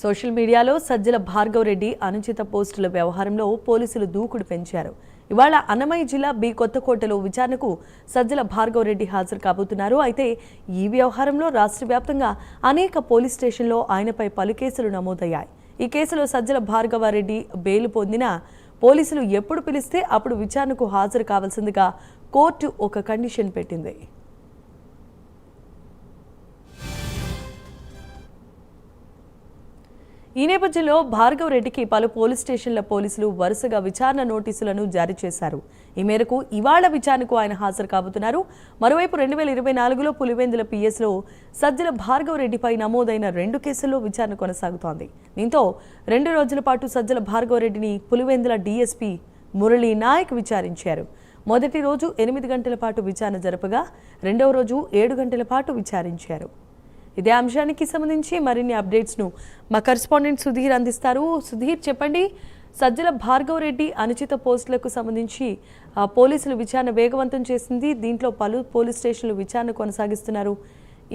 Social మీడియాలో సజ్జల భార్గవ్ రెడ్డి అనుచిత పోస్టుల వ్యవహారంలో పోలీసులు దూకుడు పెంచారు. ఇవాళ అన్నమయ్య జిల్లా బి కొత్తకోటలో విచారణకు సజ్జల భార్గవ్ రెడ్డి హాజరు కాబోతున్నారు. అయితే ఈ వ్యవహారంలో రాష్ట్ర వ్యాప్తంగా అనేక పోలీస్ స్టేషన్లో ఆయనపై పలు కేసులు నమోదయ్యాయి. ఈ కేసులో సజ్జల భార్గవ రెడ్డి బెయిల్ పొందిన పోలీసులు ఎప్పుడు పిలిస్తే అప్పుడు విచారణకు హాజరు కావాల్సిందిగా కోర్టు ఒక కండిషన్ పెట్టింది. ఈ నేపథ్యంలో భార్గవ్ రెడ్డికి పలు పోలీస్ స్టేషన్ల పోలీసులు వరుసగా విచారణ నోటీసులను జారీ చేశారు. ఈ మేరకు ఇవాళ విచారణకు ఆయన హాజరు కాబోతున్నారు. మరోవైపు 2024లో పులివెందుల పిఎస్లో సజ్జల భార్గవ్ రెడ్డిపై నమోదైన 2 కేసుల్లో విచారణ కొనసాగుతోంది. దీంతో 2 రోజుల పాటు సజ్జల భార్గవ్ రెడ్డిని పులివెందుల డీఎస్పీ మురళీ నాయక్ విచారించారు. మొదటి రోజు 8 గంటల పాటు విచారణ జరపగా రెండవ రోజు 7 గంటల పాటు విచారించారు. ఇదే అంశానికి సంబంధించి మరిన్ని అప్డేట్స్ను మా కరెస్పాండెంట్ సుధీర్ అందిస్తారు. సుధీర్, చెప్పండి, సజ్జల భార్గవ్ రెడ్డి అనుచిత పోస్టులకు సంబంధించి పోలీసులు విచారణ వేగవంతం చేసింది. దీంట్లో పలు పోలీస్ స్టేషన్లు విచారణ కొనసాగిస్తున్నారు.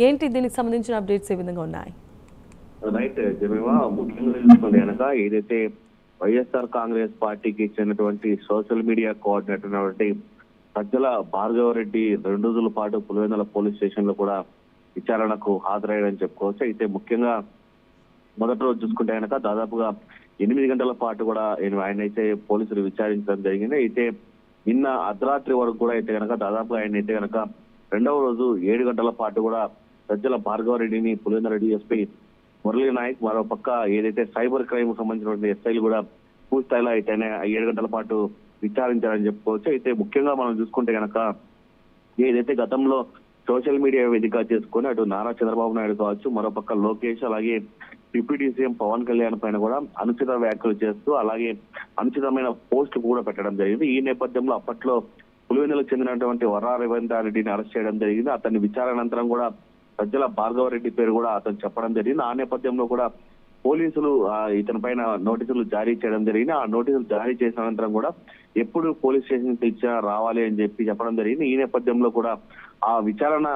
ఏంటి దీనికి సంబంధించిన అప్డేట్స్ ఏ విధంగా ఉన్నాయి? రైట్ జమీమా, ముఖ్యంగా చూసుకుంటే కనుక ఏదైతే వైఎస్ఆర్ కాంగ్రెస్ పార్టీకి చెందినటువంటి సోషల్ మీడియా కోఆర్డినేటర్ అయినటువంటి సజ్జల భార్గవ్ రెడ్డి 2 రోజుల పాటు పులివెందుల పోలీస్ స్టేషన్ లో కూడా విచారణకు హాజరయ్యాడని చెప్పుకోవచ్చు. అయితే ముఖ్యంగా మొదటి రోజు చూసుకుంటే కనుక దాదాపుగా 8 గంటల పాటు కూడా ఆయన అయితే పోలీసులు విచారించడం జరిగింది. అయితే నిన్న అర్ధరాత్రి వరకు కూడా అయితే కనుక దాదాపుగా ఆయన అయితే కనుక రెండవ రోజు 7 గంటల పాటు కూడా సజ్జల భార్గవ్ రెడ్డిని పులివెందుల డీఎస్పీ మురళీ నాయక్, మరో పక్క ఏదైతే సైబర్ క్రైమ్ సంబంధించినటువంటి ఎస్ఐలు కూడా పూర్తి స్థాయిలో అయితే 7 గంటల పాటు విచారించారని చెప్పుకోవచ్చు. అయితే ముఖ్యంగా మనం చూసుకుంటే కనుక ఏదైతే గతంలో సోషల్ మీడియా వేదిక చేసుకుని అటు నారా చంద్రబాబు నాయుడు కావచ్చు, మరోపక్క లోకేష్, అలాగే డిప్యూటీ సీఎం పవన్ కళ్యాణ్ పైన కూడా అనుచిత వ్యాఖ్యలు చేస్తూ అలాగే అనుచితమైన పోస్టులు కూడా పెట్టడం జరిగింది. ఈ నేపథ్యంలో అప్పట్లో పులివెందులకు చెందినటువంటి వర్రా రెడ్డిని అరెస్ట్ చేయడం జరిగింది. అతని విచారణ అనంతరం కూడా సజ్జల భార్గవ రెడ్డి పేరు కూడా అతను చెప్పడం జరిగింది. ఆ నేపథ్యంలో కూడా పోలీసులు ఇతని పైన నోటీసులు జారీ చేయడం జరిగింది. ఆ నోటీసులు జారీ చేసిన అనంతరం కూడా ఎప్పుడు పోలీస్ స్టేషన్ ఇచ్చినా రావాలి అని చెప్పడం జరిగింది. ఈ నేపథ్యంలో కూడా ఆ విచారణ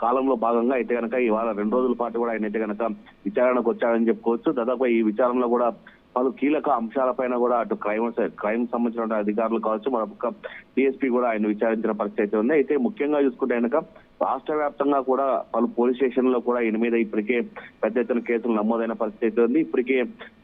కాలంలో భాగంగా అయితే కనుక ఇవాళ 2 రోజుల పాటు కూడా ఆయన అయితే కనుక విచారణకు వచ్చాడని చెప్పుకోవచ్చు. దాదాపు ఈ విచారణలో కూడా పలు కీలక అంశాలపైన కూడా అటు క్రైమ్ సంబంధించిన అధికారులు కావచ్చు, మరొక డిఎస్పీ కూడా ఆయన విచారించిన పరిస్థితి అయితే ఉంది. అయితే ముఖ్యంగా చూసుకుంటే కనుక రాష్ట్ర వ్యాప్తంగా కూడా పలు పోలీస్ స్టేషన్లో కూడా ఈయన మీద ఇప్పటికే పెద్ద ఎత్తున కేసులు నమోదైన పరిస్థితి ఉంది. ఇప్పటికే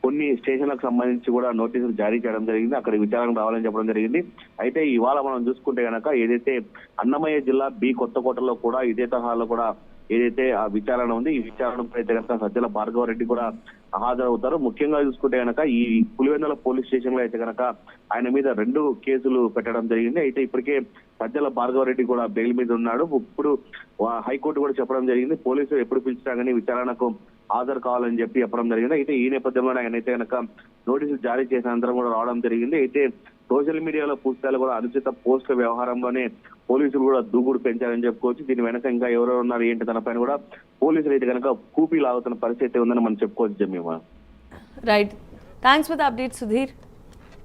కొన్ని స్టేషన్లకు సంబంధించి కూడా నోటీసులు జారీ చేయడం జరిగింది. అక్కడ విచారణకు రావాలని చెప్పడం జరిగింది. అయితే ఇవాళ మనం చూసుకుంటే కనుక ఏదైతే అన్నమయ్య జిల్లా బి కొత్తకోటలో కూడా ఇదే తరహాలో కూడా ఏదైతే ఆ విచారణ ఉంది, ఈ విచారణపై అయితే కనుక సజ్జల భార్గవ రెడ్డి కూడా హాజరవుతారు. ముఖ్యంగా చూసుకుంటే కనుక ఈ పులివెందుల పోలీస్ స్టేషన్ లో అయితే కనుక ఆయన మీద 2 కేసులు పెట్టడం జరిగింది. అయితే ఇప్పటికే సజ్జల భార్గవ రెడ్డి కూడా బెయిల్ మీద ఉన్నాడు. ఇప్పుడు హైకోర్టు కూడా చెప్పడం జరిగింది, పోలీసులు ఎప్పుడు పిలిచినా కానీ విచారణకు హాజరు కావాలని చెప్పడం జరిగింది. అయితే ఈ నేపథ్యంలో ఆయన అయితే కనుక నోటీసులు జారీ చేసిన అనంతరం కూడా రావడం జరిగింది. అయితే సోషల్ మీడియాలో పూర్తిస్థాయిలో కూడా అనుచిత పోస్టుల వ్యవహారంలోనే పోలీసులు కూడా దూకుడు పెంచారని చెప్పుకోవచ్చు. దీని వెనక ఇంకా ఎవరెవరు ఉన్నారు ఏంటి తన పైన కూడా పోలీసులు అయితే కనుక కూపీ లాగుతున్న పరిస్థితి ఉందని మనం చెప్పుకోవచ్చు. Jemimah, right, thanks for the update Sudheer.